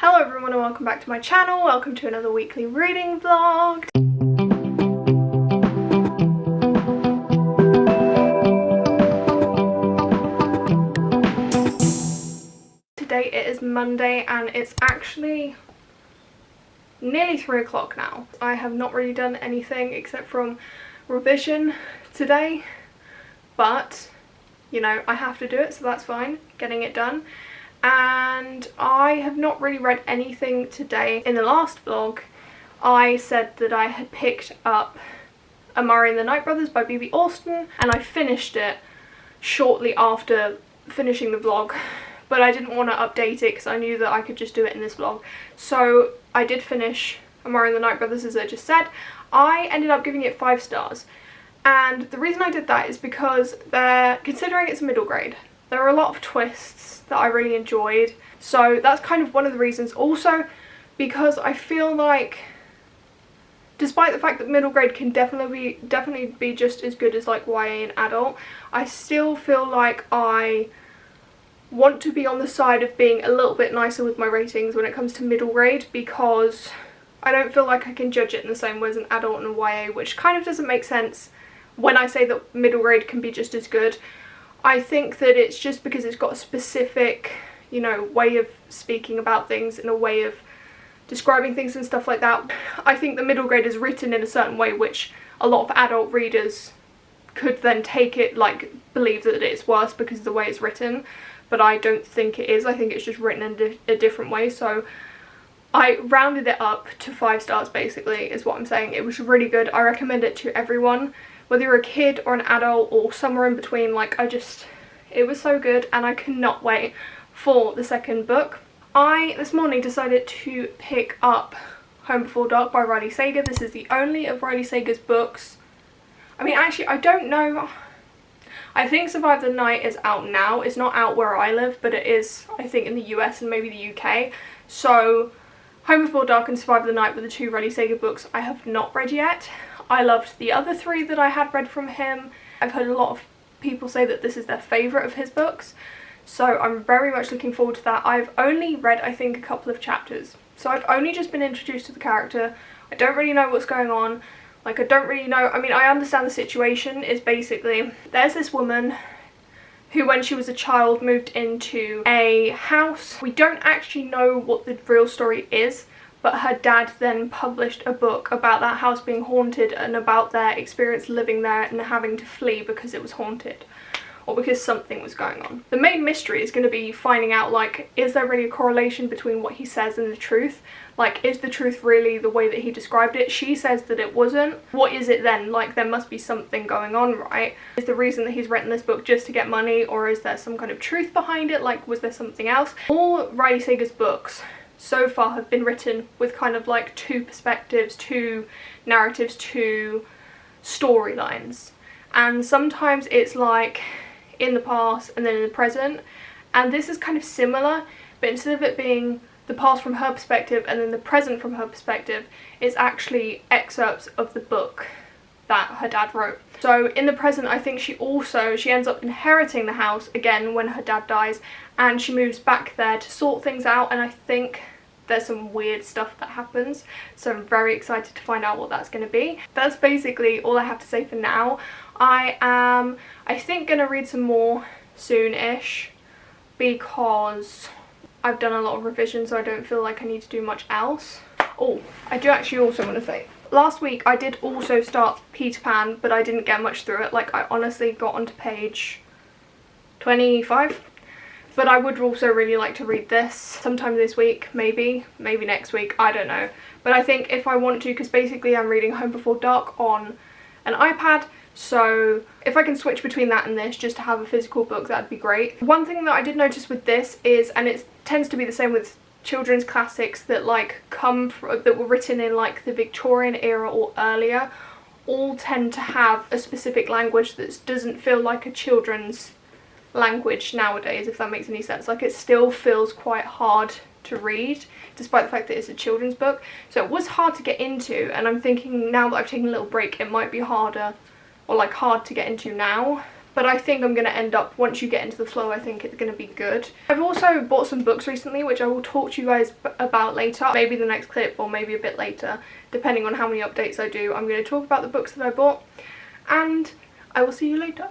Hello everyone and welcome back to my channel. Welcome to another weekly reading vlog. Today it is Monday and it's actually nearly 3 o'clock now. I have not really done anything except from revision today, but you know, I have to do it, so that's fine, getting it done. And I have not really read anything today. In the last vlog I said that I had picked up Amari and the Night Brothers by B.B. Alston and I finished it shortly after finishing the vlog, but I didn't want to update it because I knew that I could just do it in this vlog. So I did finish Amari and the Night Brothers, as I just said. I ended up giving it 5 stars, and the reason I did that is because considering it's a middle grade, there are a lot of twists that I really enjoyed, so that's kind of one of the reasons. Also because I feel like, despite the fact that middle grade can definitely be just as good as like YA and adult, I still feel like I want to be on the side of being a little bit nicer with my ratings when it comes to middle grade, because I don't feel like I can judge it in the same way as an adult and a YA, which kind of doesn't make sense when I say that middle grade can be just as good. I think that it's just because it's got a specific, you know, way of speaking about things and a way of describing things and stuff like that. I think the middle grade is written in a certain way which a lot of adult readers could then take it, like believe that it's worse because of the way it's written, but I don't think it is. I think it's just written in a different way. So I rounded it up to 5 stars basically, is what I'm saying. It was really good. I recommend it to everyone, whether you're a kid or an adult or somewhere in between. Like, it was so good and I cannot wait for the second book. I this morning decided to pick up Home Before Dark by Riley Sager. This is the only of Riley Sager's books. I mean, actually, I don't know. I think Survive the Night is out now. It's not out where I live, but it is, I think, in the US and maybe the UK. So Home Before Dark and Survive the Night were the 2 Riley Sager books I have not read yet. I loved the other 3 that I had read from him. I've heard a lot of people say that this is their favourite of his books, so I'm very much looking forward to that. I've only read, I think, a couple of chapters, so I've only just been introduced to the character. I don't really know what's going on. Like, I don't really know. I mean, I understand the situation is basically there's this woman who, when she was a child, moved into a house. We don't actually know what the real story is, but her dad then published a book about that house being haunted and about their experience living there and having to flee because it was haunted, or because something was going on. The main mystery is going to be finding out, like, is there really a correlation between what he says and the truth? Like, is the truth really the way that he described it? She says that it wasn't. What is it then? Like, there must be something going on, right? Is the reason that he's written this book just to get money, or is there some kind of truth behind it? Like, was there something else? All Riley Sager's books so far have been written with kind of like 2 perspectives, 2 narratives, 2 storylines, and sometimes it's like in the past and then in the present, and this is kind of similar, but instead of it being the past from her perspective and then the present from her perspective, it's actually excerpts of the book that her dad wrote. So in the present, I think she ends up inheriting the house again when her dad dies, and she moves back there to sort things out, and I think there's some weird stuff that happens, so I'm very excited to find out what that's going to be. That's basically all I have to say for now. I am, I think, going to read some more soon-ish because I've done a lot of revision, so I don't feel like I need to do much else. Oh, I do actually also want to say, last week I did also start Peter Pan, but I didn't get much through it. Like, I honestly got onto page 25. But I would also really like to read this sometime this week, maybe next week, I don't know. But I think if I want to, because basically I'm reading Home Before Dark on an iPad, so if I can switch between that and this just to have a physical book, that'd be great. One thing that I did notice with this is, and it tends to be the same with children's classics that like that were written in like the Victorian era or earlier, all tend to have a specific language that doesn't feel like a children's language nowadays, if that makes any sense. Like, it still feels quite hard to read despite the fact that it's a children's book, so it was hard to get into, and I'm thinking now that I've taken a little break it might be harder, or like hard to get into now, but I think I'm going to end up, once you get into the flow, I think it's going to be good. I've also bought some books recently, which I will talk to you guys about later, maybe the next clip or maybe a bit later, depending on how many updates I do. I'm going to talk about the books that I bought, and I will see you later.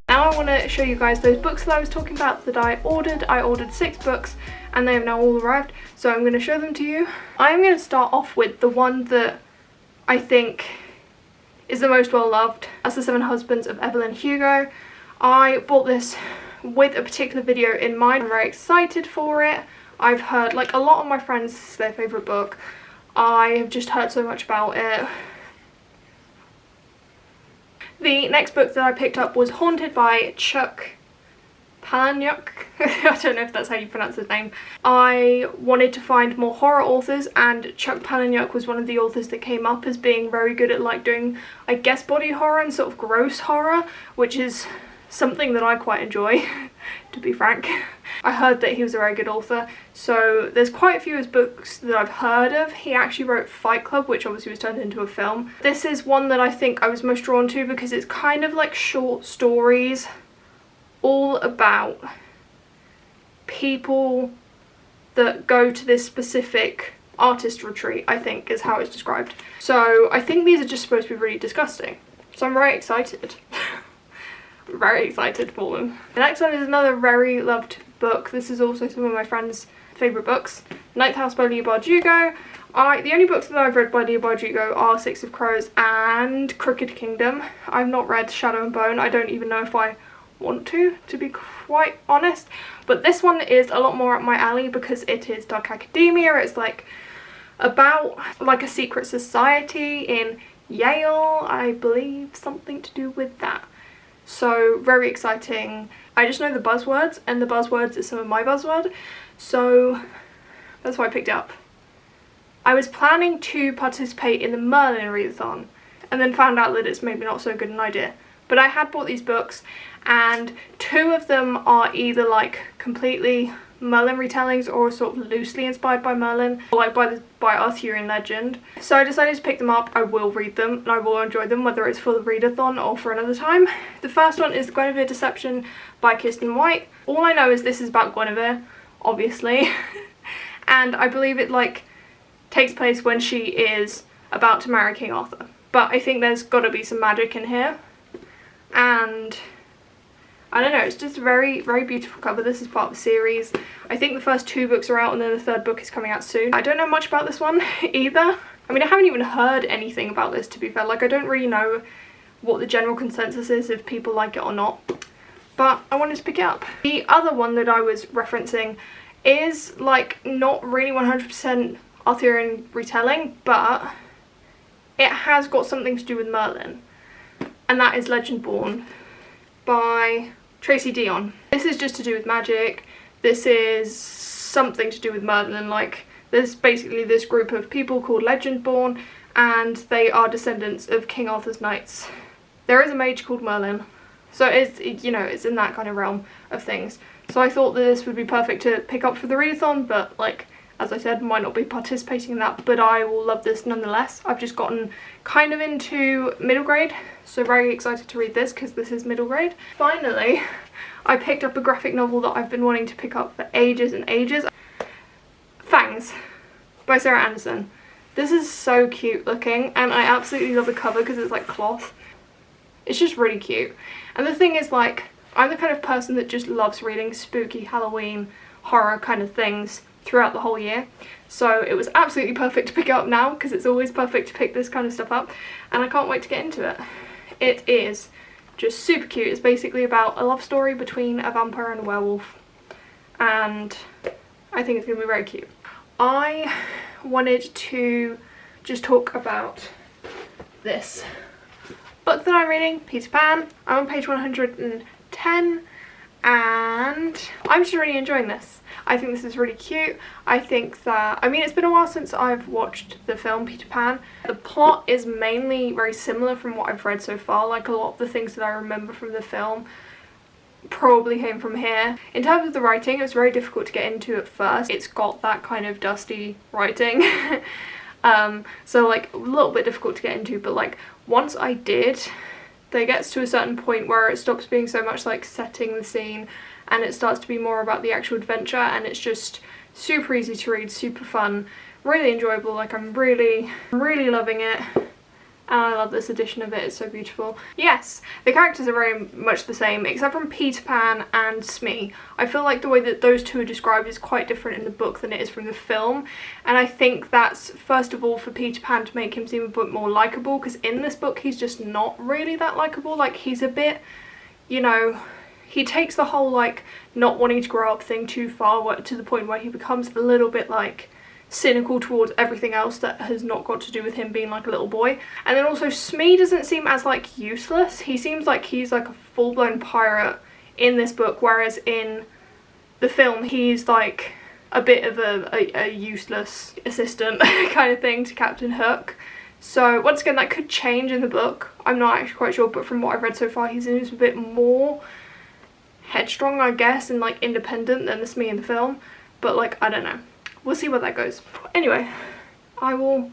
Now I want to show you guys those books that I was talking about that I ordered. I ordered 6 books and they have now all arrived, so I'm going to show them to you. I'm going to start off with the one that I think is the most well loved. That's The Seven Husbands of Evelyn Hugo. I bought this with a particular video in mind. I'm very excited for it. I've heard, like, a lot of my friends, this is their favourite book. I have just heard so much about it. The next book that I picked up was Haunted by Chuck Palahniuk. I don't know if that's how you pronounce his name. I wanted to find more horror authors, and Chuck Palahniuk was one of the authors that came up as being very good at, like, doing, I guess, body horror and sort of gross horror, which is something that I quite enjoy, to be frank. I heard that he was a very good author, so there's quite a few of his books that I've heard of. He actually wrote Fight Club, which obviously was turned into a film. This is one that I think I was most drawn to because it's kind of like short stories all about people that go to this specific artist retreat, I think is how it's described. So I think these are just supposed to be really disgusting, so I'm very excited. Very excited for them. The next one is another very loved book. This is also some of my friends' favourite books. Ninth House by Leigh Bardugo. The only books that I've read by Leigh Bardugo are Six of Crows and Crooked Kingdom. I've not read Shadow and Bone. I don't even know if I want to be quite honest. But this one is a lot more up my alley because it is dark academia. It's like about like a secret society in Yale, I believe, something to do with that. So very exciting. I just know the buzzwords, and the buzzwords is some of my buzzword, so that's why I picked it up. I was planning to participate in the Merlin readathon and then found out that it's maybe not so good an idea. But I had bought these books, and 2 of them are either like completely Merlin retellings or sort of loosely inspired by Merlin, or like by Arthurian legend. So I decided to pick them up. I will read them and I will enjoy them, whether it's for the readathon or for another time. The first one is Guinevere Deception by Kirsten White. All I know is this is about Guinevere, obviously. And I believe it like takes place when she is about to marry King Arthur. But I think there's got to be some magic in here. And I don't know, it's just a very, very beautiful cover. This is part of the series. I think the first 2 books are out and then the 3rd book is coming out soon. I don't know much about this one either. I mean, I haven't even heard anything about this, to be fair. Like, I don't really know what the general consensus is, if people like it or not. But I wanted to pick it up. The other one that I was referencing is, like, not really 100% Arthurian retelling, but it has got something to do with Merlin. And that is Legendborn by Tracy Deonn. This is just to do with magic. This is something to do with Merlin. Like, there's basically this group of people called Legendborn, and they are descendants of King Arthur's knights. There is a mage called Merlin, so it's, you know, it's in that kind of realm of things. So I thought that this would be perfect to pick up for the readathon, but like, as I said, might not be participating in that, but I will love this nonetheless. I've just gotten kind of into middle grade, so very excited to read this because this is middle grade. Finally, I picked up a graphic novel that I've been wanting to pick up for ages and ages. Fangs by Sarah Anderson. This is so cute looking, and I absolutely love the cover because it's like cloth. It's just really cute. And the thing is, like, I'm the kind of person that just loves reading spooky Halloween horror kind of things throughout the whole year. So it was absolutely perfect to pick it up now, because it's always perfect to pick this kind of stuff up, and I can't wait to get into it. It is just super cute. It's basically about a love story between a vampire and a werewolf, and I think it's going to be very cute. I wanted to just talk about this book that I'm reading, Peter Pan. I'm on page 110 and I'm just really enjoying this. I think this is really cute. I think that, I mean, it's been a while since I've watched the film Peter Pan. The plot is mainly very similar from what I've read so far. Like, a lot of the things that I remember from the film probably came from here. In terms of the writing, it was very difficult to get into at first. It's got that kind of dusty writing. So like a little bit difficult to get into, but like once I did, there gets to a certain point where it stops being so much like setting the scene and it starts to be more about the actual adventure, and it's just super easy to read, super fun, really enjoyable. Like, I'm really loving it. And I love this edition of it, it's so beautiful. Yes, the characters are very much the same, except from Peter Pan and Smee. I feel like the way that those two are described is quite different in the book than it is from the film. And I think that's, first of all, for Peter Pan to make him seem a bit more likeable, because in this book he's just not really that likeable. Like, he's a bit, you know, he takes the whole, like, not wanting to grow up thing too far, to the point where he becomes a little bit, like, cynical towards everything else that has not got to do with him being like a little boy. And then also Smee doesn't seem as like useless. He seems like he's like a full-blown pirate in this book, whereas in the film he's like a bit of a useless assistant kind of thing to Captain Hook. So once again, that could change in the book. I'm not actually quite sure, but from what I've read so far, he seems a bit more headstrong, I guess, and like independent than the Smee in the film. But like, I don't know. We'll see where that goes. Anyway, I will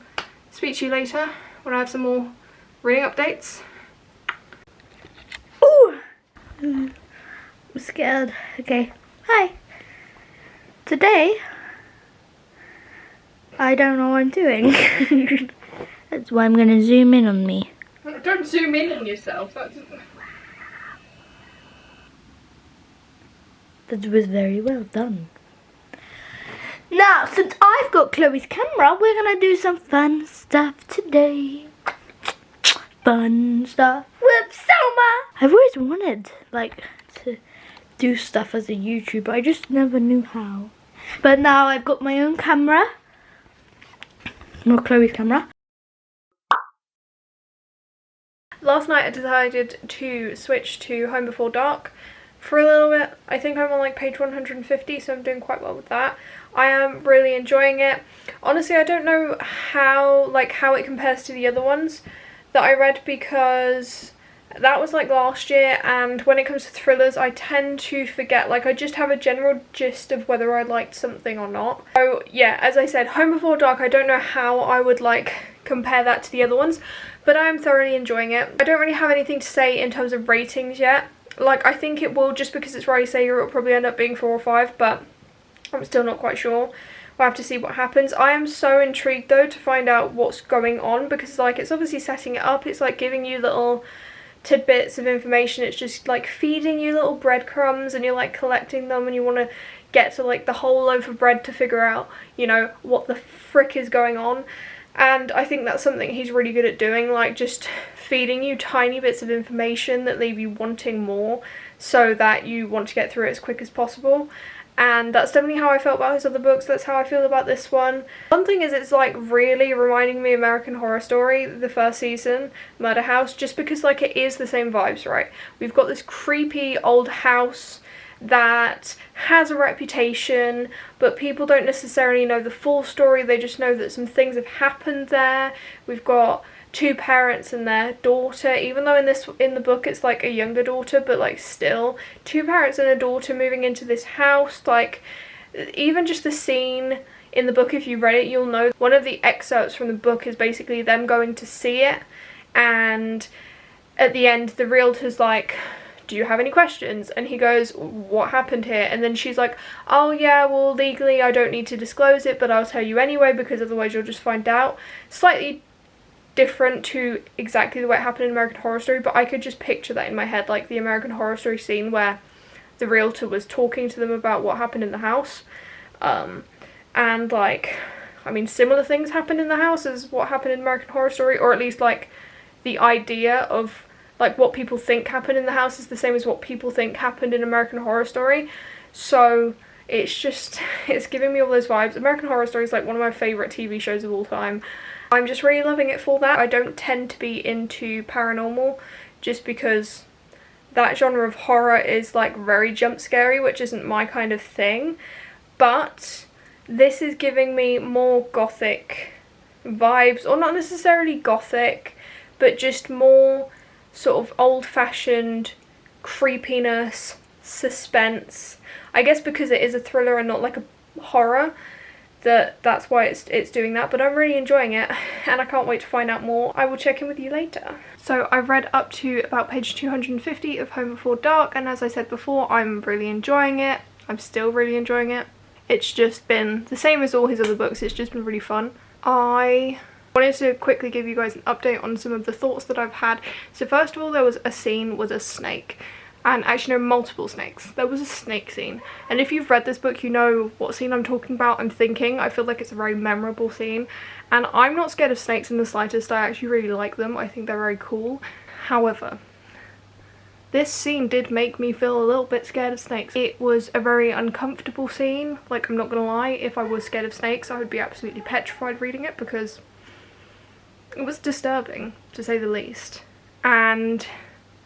speak to you later when I have some more reading updates. Ooh! I'm scared. Okay. Hi. Today, I don't know what I'm doing. That's why I'm going to zoom in on me. Don't zoom in on yourself. That was very well done. Now, since I've got Chloe's camera, we're gonna do some fun stuff today. Fun stuff with Selma! I've always wanted, like, to do stuff as a YouTuber. I just never knew how. But now I've got my own camera. Not Chloe's camera. Last night I decided to switch to Home Before Dark for a little bit. I think I'm on like page 150, so I'm doing quite well with that. I am really enjoying it. Honestly, I don't know how it compares to the other ones that I read, because that was like last year, and when it comes to thrillers I tend to forget. Like, I just have a general gist of whether I liked something or not. So yeah, as I said, Home Before Dark, I don't know how I would like compare that to the other ones, but I am thoroughly enjoying it. I don't really have anything to say in terms of ratings yet. Like, I think it will, just because it's Riley Sager, it'll probably end up being 4 or 5, but I'm still not quite sure. We'll have to see what happens. I am so intrigued though to find out what's going on, because like, it's obviously setting it up. It's like giving you little tidbits of information. It's just like feeding you little breadcrumbs, and you're like collecting them, and you want to get to like the whole loaf of bread to figure out, you know, what the frick is going on. And I think that's something he's really good at doing, like just feeding you tiny bits of information that leave you wanting more, so that you want to get through it as quick as possible. And that's definitely how I felt about his other books. That's how I feel about this one. One thing is, it's like really reminding me of American Horror Story, the first season, Murder House, just because like it is the same vibes, right? We've got this creepy old house that has a reputation, but people don't necessarily know the full story. They just know that some things have happened there. We've got two parents and their daughter, even though in the book it's like a younger daughter, but like still two parents and a daughter moving into this house. Like, even just the scene in the book, if you read it, you'll know one of the excerpts from the book is basically them going to see it, and at the end the realtor's like, do you have any questions? And he goes, what happened here? And then she's like, oh yeah, well legally I don't need to disclose it, but I'll tell you anyway because otherwise you'll just find out. Slightly different to exactly the way it happened in American Horror Story, but I could just picture that in my head, like the American Horror Story scene where the realtor was talking to them about what happened in the house. And like, I mean, similar things happened in the house as what happened in American Horror Story, or at least like the idea of like what people think happened in the house is the same as what people think happened in American Horror Story. So it's just, it's giving me all those vibes. American Horror Story is like one of my favourite TV shows of all time. I'm just really loving it for that. I don't tend to be into paranormal just because that genre of horror is like very jump scary, which isn't my kind of thing. But this is giving me more gothic vibes, or not necessarily gothic, but just more sort of old-fashioned creepiness, suspense. I guess because it is a thriller and not like a horror, that's why it's doing that, but I'm really enjoying it and I can't wait to find out more. I will check in with you later. So I've read up to about page 250 of Home Before Dark, and as I said before, I'm really enjoying it. I'm still really enjoying it. It's just been the same as all his other books, it's just been really fun. I wanted to quickly give you guys an update on some of the thoughts that I've had. So first of all, there was a scene with a snake. And actually no, multiple snakes. There was a snake scene. And if you've read this book, you know what scene I'm talking about. I'm thinking, I feel like it's a very memorable scene. And I'm not scared of snakes in the slightest. I actually really like them. I think they're very cool. However, this scene did make me feel a little bit scared of snakes. It was a very uncomfortable scene. Like, I'm not gonna lie, if I was scared of snakes, I would be absolutely petrified reading it because it was disturbing, to say the least. And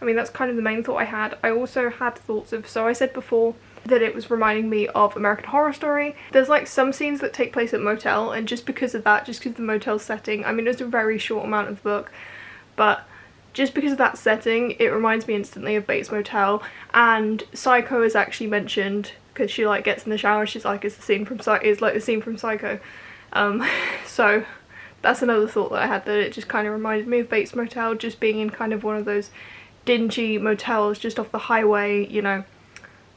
I mean, that's kind of the main thought I had. I also had thoughts of, so I said before that it was reminding me of American Horror Story. There's like some scenes that take place at motel, and just because of that, just because of the motel setting, I mean, it's a very short amount of the book, but just because of that setting, it reminds me instantly of Bates Motel. And Psycho is actually mentioned because she like gets in the shower and she's like, it's like the scene from Psycho. So that's another thought that I had, that it just kind of reminded me of Bates Motel, just being in kind of one of those dingy motels just off the highway, you know,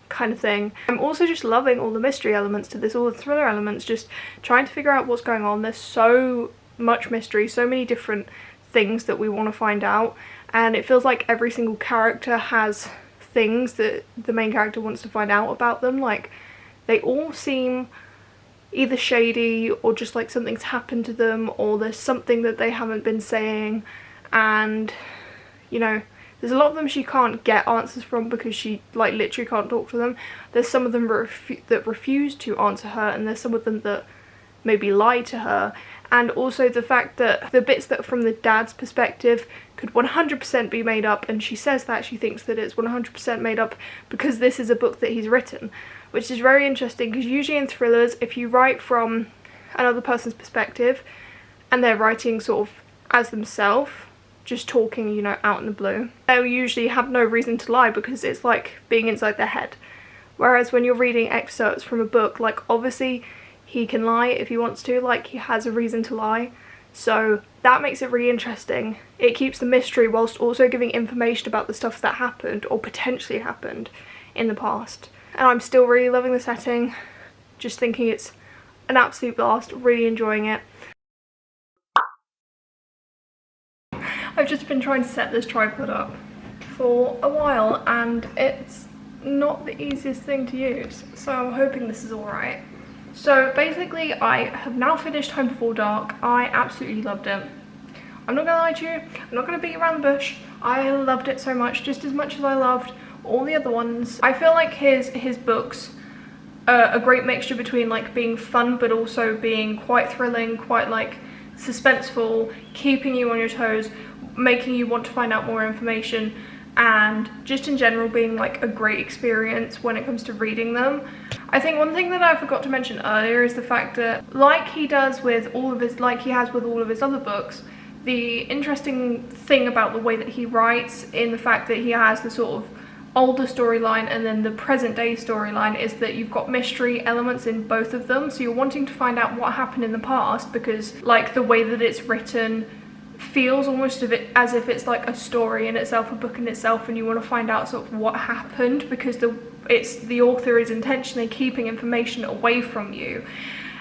kind of thing. I'm also just loving all the mystery elements to this, all the thriller elements, just trying to figure out what's going on. There's so much mystery, so many different things that we want to find out, and it feels like every single character has things that the main character wants to find out about them. Like, they all seem either shady or just like something's happened to them, or there's something that they haven't been saying, and you know, there's a lot of them she can't get answers from because she like literally can't talk to them. There's some of them that refuse to answer her, and there's some of them that maybe lie to her. And also the fact that the bits that are from the dad's perspective could 100% be made up, and she says that she thinks that it's 100% made up because this is a book that he's written, which is very interesting because usually in thrillers, if you write from another person's perspective and they're writing sort of as themselves, just talking, you know, out in the blue, they'll usually have no reason to lie because it's like being inside their head. Whereas when you're reading excerpts from a book, like obviously he can lie if he wants to, like he has a reason to lie, so that makes it really interesting. It keeps the mystery whilst also giving information about the stuff that happened or potentially happened in the past. And I'm still really loving the setting, just thinking it's an absolute blast, really enjoying it. I've just been trying to set this tripod up for a while and it's not the easiest thing to use, so I'm hoping this is alright. So basically I have now finished Home Before Dark. I absolutely loved it. I'm not gonna lie to you, I'm not gonna beat around the bush. I loved it so much, just as much as I loved all the other ones. I feel like his books are a great mixture between like being fun but also being quite thrilling, quite like suspenseful, keeping you on your toes, making you want to find out more information, and just in general being like a great experience when it comes to reading them. I think one thing that I forgot to mention earlier is the fact that, like he has with all of his other books, the interesting thing about the way that he writes, in the fact that he has the sort of older storyline and then the present day storyline, is that you've got mystery elements in both of them, so you're wanting to find out what happened in the past because like the way that it's written feels almost as if it's like a story in itself, a book in itself, and you want to find out sort of what happened, because the author is intentionally keeping information away from you.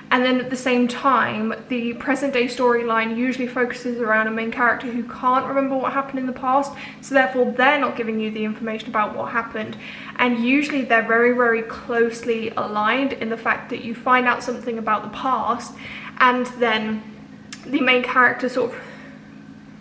And then at the same time, the present day storyline usually focuses around a main character who can't remember what happened in the past, so therefore they're not giving you the information about what happened. And usually they're very, very closely aligned in the fact that you find out something about the past, and then the main character sort of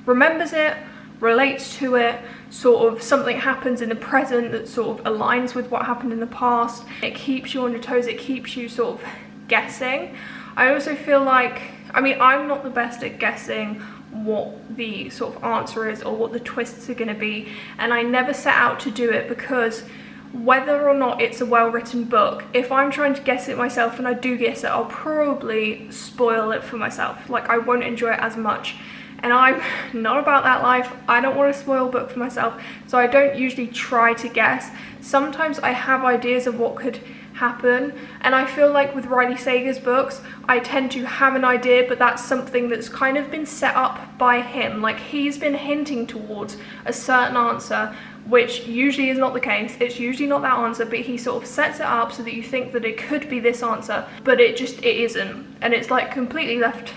remembers it, relates to it, sort of something happens in the present that sort of aligns with what happened in the past. It keeps you on your toes, it keeps you sort of guessing. I also feel like, I mean, I'm not the best at guessing what the sort of answer is or what the twists are going to be, and I never set out to do it, because whether or not it's a well-written book, if I'm trying to guess it myself and I do guess it, I'll probably spoil it for myself. Like, I won't enjoy it as much, and I'm not about that life. I don't want to spoil a book for myself, so I don't usually try to guess. Sometimes I have ideas of what could happen, and I feel like with Riley Sager's books, I tend to have an idea, but that's something that's kind of been set up by him. Like, he's been hinting towards a certain answer, which usually is not the case. It's usually not that answer, but he sort of sets it up so that you think that it could be this answer, but it isn't, and it's like completely left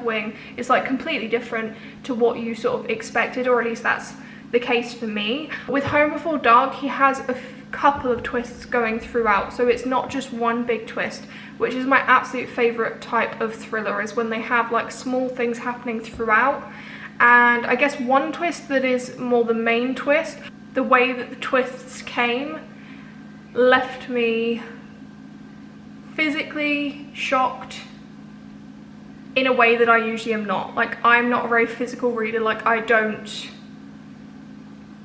wing. It's like completely different to what you sort of expected, or at least that's the case for me. With Home Before Dark, he has a couple of twists going throughout, so it's not just one big twist, which is my absolute favorite type of thriller, is when they have like small things happening throughout. And I guess one twist that is more the main twist, the way that the twists came left me physically shocked in a way that I usually am not. Like, I'm not a very physical reader. Like, I don't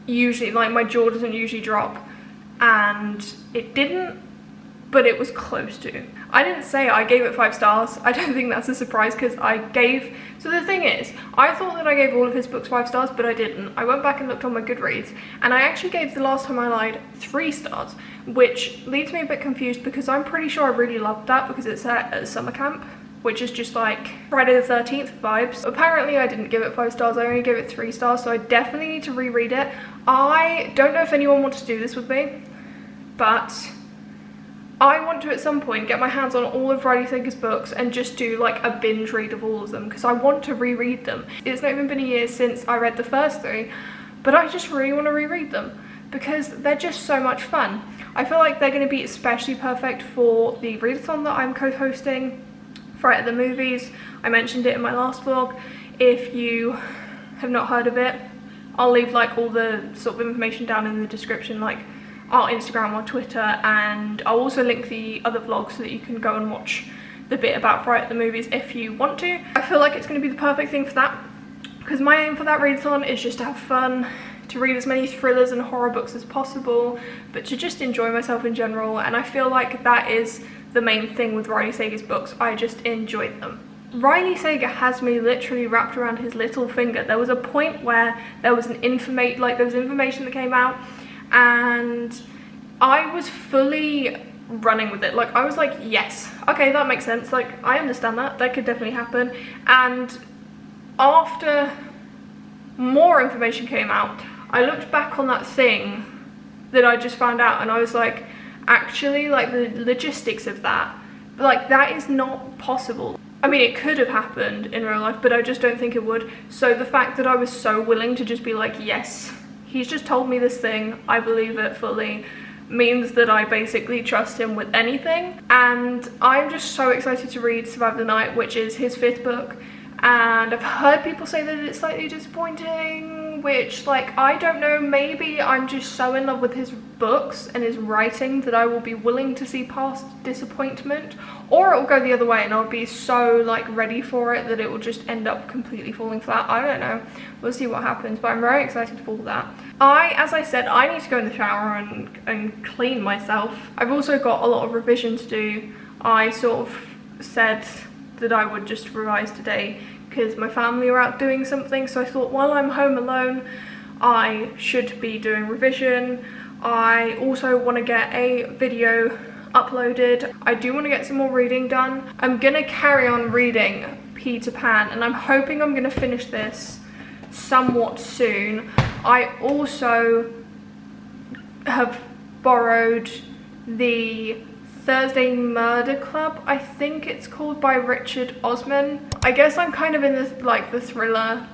usually, like, my jaw doesn't usually drop, and it didn't, but it was close to. I didn't say I gave it 5 stars. I don't think that's a surprise, because so the thing is, I thought that I gave all of his books 5 stars, but I didn't. I went back and looked on my Goodreads, and I actually gave The Last Time I Lied 3 stars, which leaves me a bit confused, because I'm pretty sure I really loved that, because it's at a summer camp, which is just like Friday the 13th vibes. Apparently I didn't give it 5 stars, I only gave it 3 stars, so I definitely need to reread it. I don't know if anyone wants to do this with me, but I want to at some point get my hands on all of Riley Sager's books and just do like a binge read of all of them, because I want to reread them. It's not even been a year since I read the first 3, but I just really want to reread them because they're just so much fun. I feel like they're going to be especially perfect for the readathon that I'm co-hosting, Fright at the Movies. I mentioned it in my last vlog. If you have not heard of it, I'll leave like all the sort of information down in the description, like our Instagram or Twitter, and I'll also link the other vlogs so that you can go and watch the bit about Fright at the Movies if you want to. I feel like it's going to be the perfect thing for that, because my aim for that readathon is just to have fun, to read as many thrillers and horror books as possible, but to just enjoy myself in general, and I feel like that is the main thing with Riley Sager's books. I just enjoy them. Riley Sager has me literally wrapped around his little finger. There was a point where there was information that came out, and I was fully running with it. Like, I was like, yes, okay, that makes sense. Like, I understand that could definitely happen. And after more information came out, I looked back on that thing that I just found out, and I was like, actually, like, the logistics of that, like, that is not possible. I mean, it could have happened in real life, but I just don't think it would. So the fact that I was so willing to just be like, yes, he's just told me this thing, I believe it fully, means that I basically trust him with anything. And I'm just so excited to read Survive the Night, which is his 5th book, and I've heard people say that it's slightly disappointing, which, like, I don't know, maybe I'm just so in love with his books and his writing that I will be willing to see past disappointment, or it will go the other way and I'll be so, like, ready for it that it will just end up completely falling flat. I don't know, we'll see what happens, but I'm very excited for that. As I said, I need to go in the shower and clean myself. I've also got a lot of revision to do. I sort of said that I would just revise today because my family are out doing something, so I thought while I'm home alone I should be doing revision. I also want to get a video uploaded. I do want to get some more reading done. I'm gonna carry on reading Peter Pan, and I'm hoping I'm gonna finish this somewhat soon. I also have borrowed the Thursday Murder Club, I think it's called, by Richard Osman. I guess I'm kind of in this, like, the thriller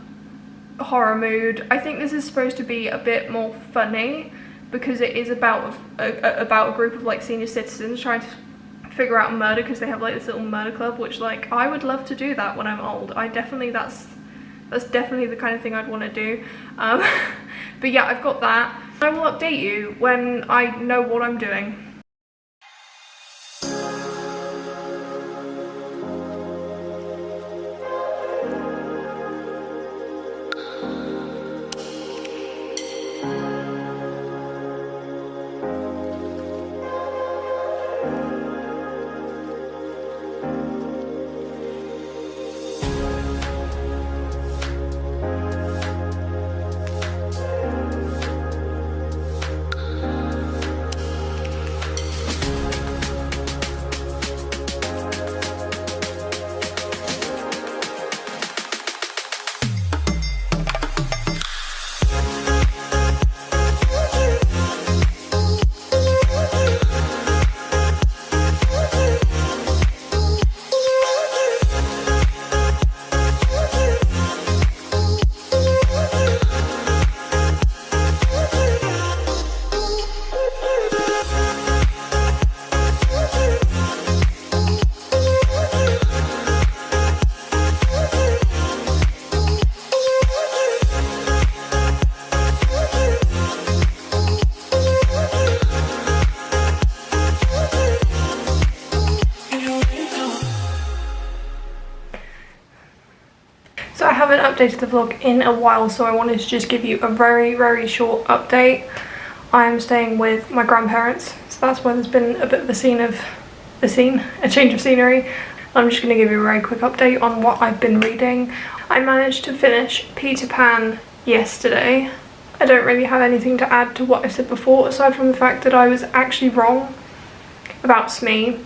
horror mood. I think this is supposed to be a bit more funny because it is about a group of like senior citizens trying to figure out a murder, because they have like this little murder club, which like I would love to do that when I'm old. That's definitely the kind of thing I'd want to do. But yeah, I've got that. I will update you when I know what I'm doing. So I haven't updated the vlog in a while, so I wanted to just give you a very short update. I am staying with my grandparents, so that's why there's been a bit of a change of scenery. I'm just going to give you a very quick update on what I've been reading. I managed to finish Peter Pan yesterday. I don't really have anything to add to what I said before, aside from the fact that I was actually wrong about Smee.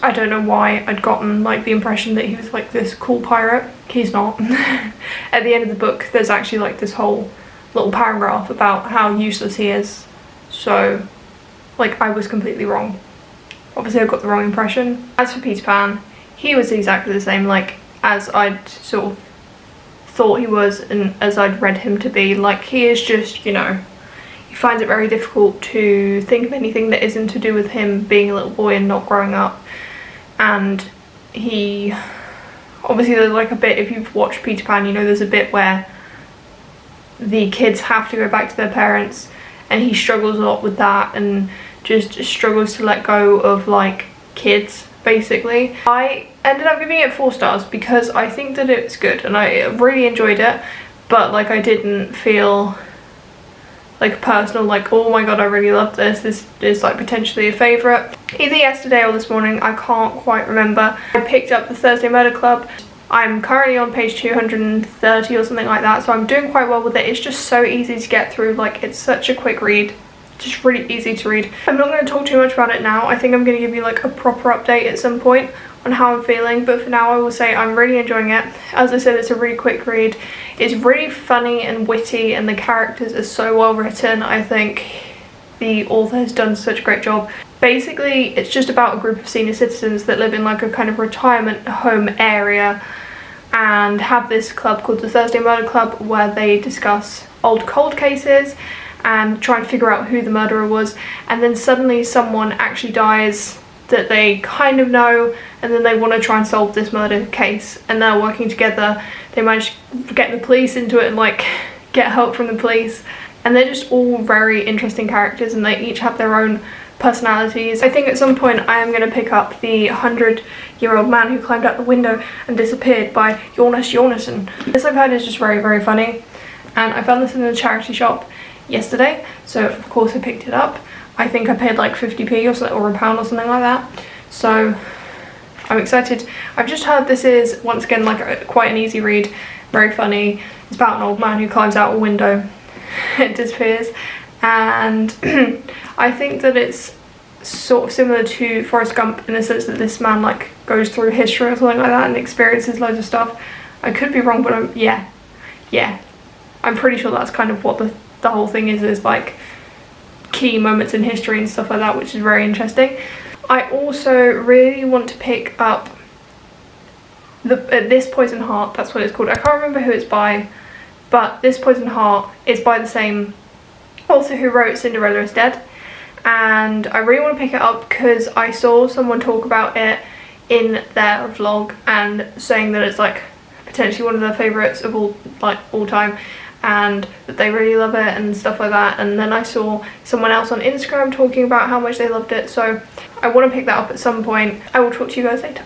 I don't know why I'd gotten like the impression that he was like this cool pirate. He's not. At the end of the book there's actually like this whole little paragraph about how useless he is. So like I was completely wrong. Obviously I got the wrong impression. As for Peter Pan, he was exactly the same like as I'd sort of thought he was and as I'd read him to be. Like he is just, you know, he finds it very difficult to think of anything that isn't to do with him being a little boy and not growing up. And he, obviously there's like a bit, if you've watched Peter Pan, you know there's a bit where the kids have to go back to their parents and he struggles a lot with that and just struggles to let go of like kids basically. I ended up giving it 4 stars because I think that it's good and I really enjoyed it, but like I didn't feel like personal, like oh my god I really love this is like potentially a favourite. Either yesterday or this morning, I can't quite remember, I picked up the Thursday Murder Club. I'm currently on page 230 or something like that, so I'm doing quite well with it. It's just so easy to get through, like it's such a quick read, just really easy to read. I'm not going to talk too much about it now. I think I'm going to give you like a proper update at some point on how I'm feeling, but for now I will say I'm really enjoying it. As I said, it's a really quick read. It's really funny and witty and the characters are so well written. I think the author has done such a great job. Basically it's just about a group of senior citizens that live in like a kind of retirement home area and have this club called the Thursday Murder Club where they discuss old cold cases and try and figure out who the murderer was. And then suddenly someone actually dies that they kind of know, and then they want to try and solve this murder case, and they're working together. They manage to get the police into it and like get help from the police, and they're just all very interesting characters and they each have their own personalities. I think at some point I am going to pick up the 100-year-old man who climbed out the window and disappeared by Jonas Jonasson. This I've heard is just very funny, and I found this in a charity shop yesterday, so of course I picked it up. I think I paid like 50p or something, or £1 or something like that, so I'm excited. I've just heard this is once again like quite an easy read, very funny. It's about an old man who climbs out a window and disappears, and I think that it's sort of similar to Forrest Gump in the sense that this man like goes through history or something like that and experiences loads of stuff. I could be wrong, but yeah, I'm pretty sure that's kind of what the whole thing is like key moments in history and stuff like that, which is very interesting. I also really want to pick up This Poison Heart, that's what it's called. I can't remember who it's by, but This Poison Heart is by the same author who wrote Cinderella is Dead, and I really want to pick it up because I saw someone talk about it in their vlog and saying that it's like potentially one of their favourites of all time, and that they really love it and stuff like that. And then I saw someone else on Instagram talking about how much they loved it, so I want to pick that up at some point. I will talk to you guys later.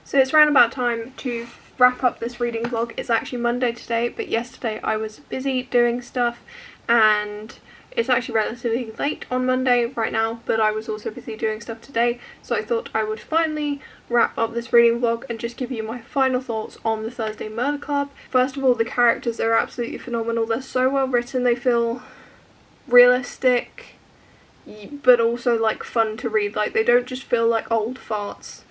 So it's around about time to wrap up this reading vlog. It's actually Monday today, but yesterday I was busy doing stuff, and it's actually relatively late on Monday right now, but I was also busy doing stuff today, so I thought I would finally wrap up this reading vlog and just give you my final thoughts on the Thursday Murder Club. First of all, the characters are absolutely phenomenal. They're so well written, they feel realistic, but also like fun to read. Like, they don't just feel like old farts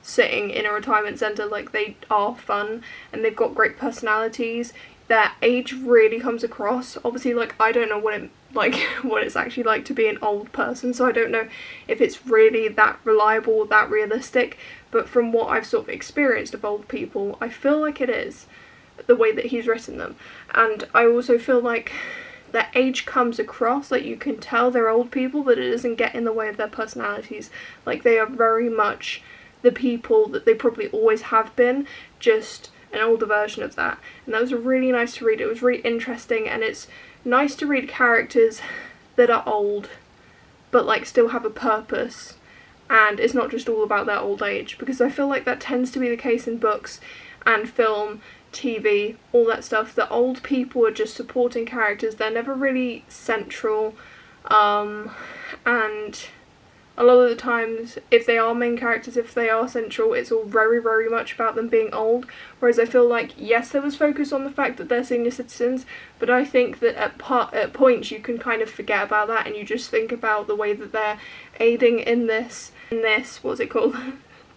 sitting in a retirement centre. Like, they are fun and they've got great personalities. Their age really comes across. Obviously, like, I don't know what it's actually like to be an old person, so I don't know if it's really that reliable, that realistic, but from what I've sort of experienced of old people, I feel like it is, the way that he's written them. And I also feel like their age comes across, like you can tell they're old people, but it doesn't get in the way of their personalities. Like, they are very much the people that they probably always have been, just an older version of that. And that was really nice to read. It was really interesting, and it's nice to read characters that are old but like still have a purpose, and it's not just all about their old age, because I feel like that tends to be the case in books and film, TV, all that stuff. The old people are just supporting characters. They're never really central, and a lot of the times, if they are main characters, if they are central, it's all very, very much about them being old. Whereas I feel like, yes, there was focus on the fact that they're senior citizens, but I think that at points you can kind of forget about that, and you just think about the way that they're aiding in this, what's it called?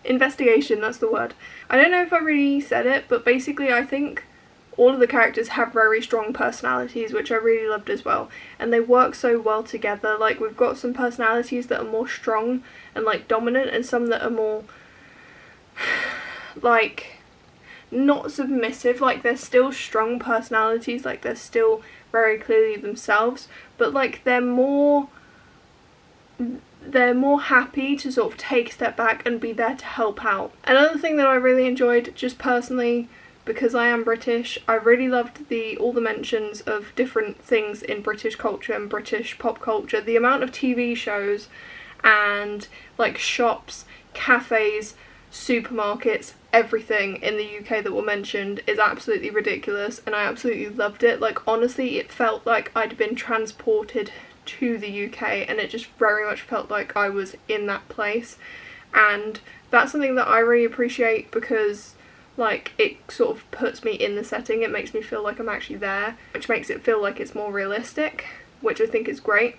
Investigation, that's the word. I don't know if I really said it, but basically I think all of the characters have very strong personalities, which I really loved as well, and they work so well together. Like, we've got some personalities that are more strong and like dominant, and some that are more like not submissive. Like, they're still strong personalities, like they're still very clearly themselves, but like they're more happy to sort of take a step back and be there to help out. Another thing that I really enjoyed, just personally, because I am British, I really loved all the mentions of different things in British culture and British pop culture. The amount of TV shows and like shops, cafes, supermarkets, everything in the UK that were mentioned is absolutely ridiculous, and I absolutely loved it. Like, honestly, it felt like I'd been transported to the UK, and it just very much felt like I was in that place, and that's something that I really appreciate, because like, it sort of puts me in the setting. It makes me feel like I'm actually there, which makes it feel like it's more realistic, which I think is great.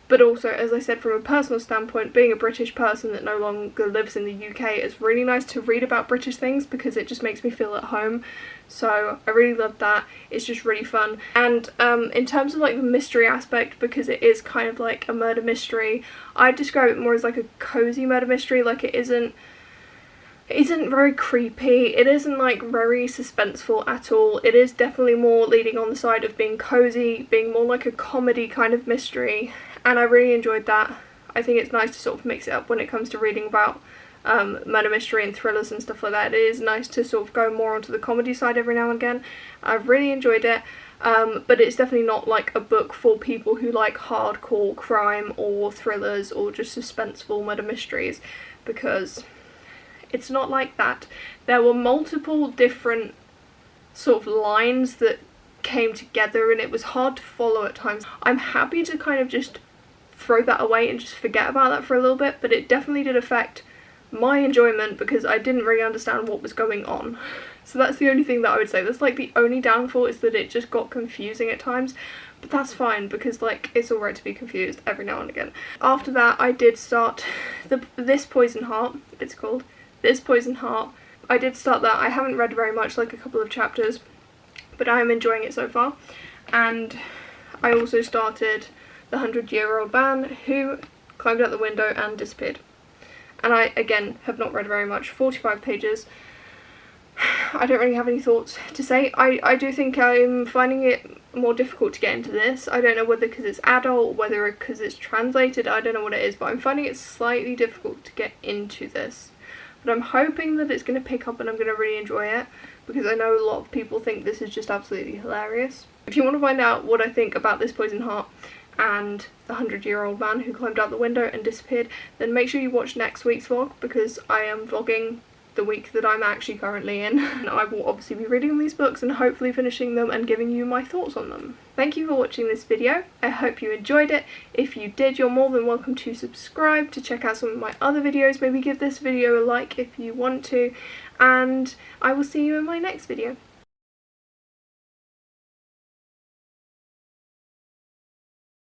But also, as I said, from a personal standpoint, being a British person that no longer lives in the UK, it's really nice to read about British things, because it just makes me feel at home. So I really loved that. It's just really fun. And in terms of like the mystery aspect, because it is kind of like a murder mystery, I'd describe it more as like a cozy murder mystery. Like, it isn't very creepy, it isn't like very suspenseful at all. It is definitely more leading on the side of being cozy, being more like a comedy kind of mystery, and I really enjoyed that. I think it's nice to sort of mix it up when it comes to reading about murder mystery and thrillers and stuff like that. It is nice to sort of go more onto the comedy side every now and again. I've really enjoyed it, but it's definitely not like a book for people who like hardcore crime or thrillers or just suspenseful murder mysteries, because it's not like that. There were multiple different sort of lines that came together, and it was hard to follow at times. I'm happy to kind of just throw that away and just forget about that for a little bit, but it definitely did affect my enjoyment, because I didn't really understand what was going on. So that's the only thing that I would say. That's like the only downfall, is that it just got confusing at times, but that's fine, because like, it's alright to be confused every now and again. After that, I did start This Poison Heart, it's called. This Poison Heart I did start that. I haven't read very much, like a couple of chapters, but I am enjoying it so far. And I also started The 100-Year-Old Man Who Climbed Out the Window and Disappeared. And I, again, have not read very much. 45 pages. I don't really have any thoughts to say. I do think I'm finding it more difficult to get into this. I don't know whether because it's adult, whether because it's translated, I don't know what it is, but I'm finding it slightly difficult to get into this. But I'm hoping that it's going to pick up and I'm going to really enjoy it, because I know a lot of people think this is just absolutely hilarious. If you want to find out what I think about This Poison Heart and The 100-Year-Old Man Who Climbed Out the Window and Disappeared, then make sure you watch next week's vlog, because I am vlogging the week that I'm actually currently in. And I will obviously be reading these books and hopefully finishing them and giving you my thoughts on them. Thank you for watching this video. I hope you enjoyed it. If you did, you're more than welcome to subscribe to check out some of my other videos. Maybe give this video a like if you want to. And I will see you in my next video.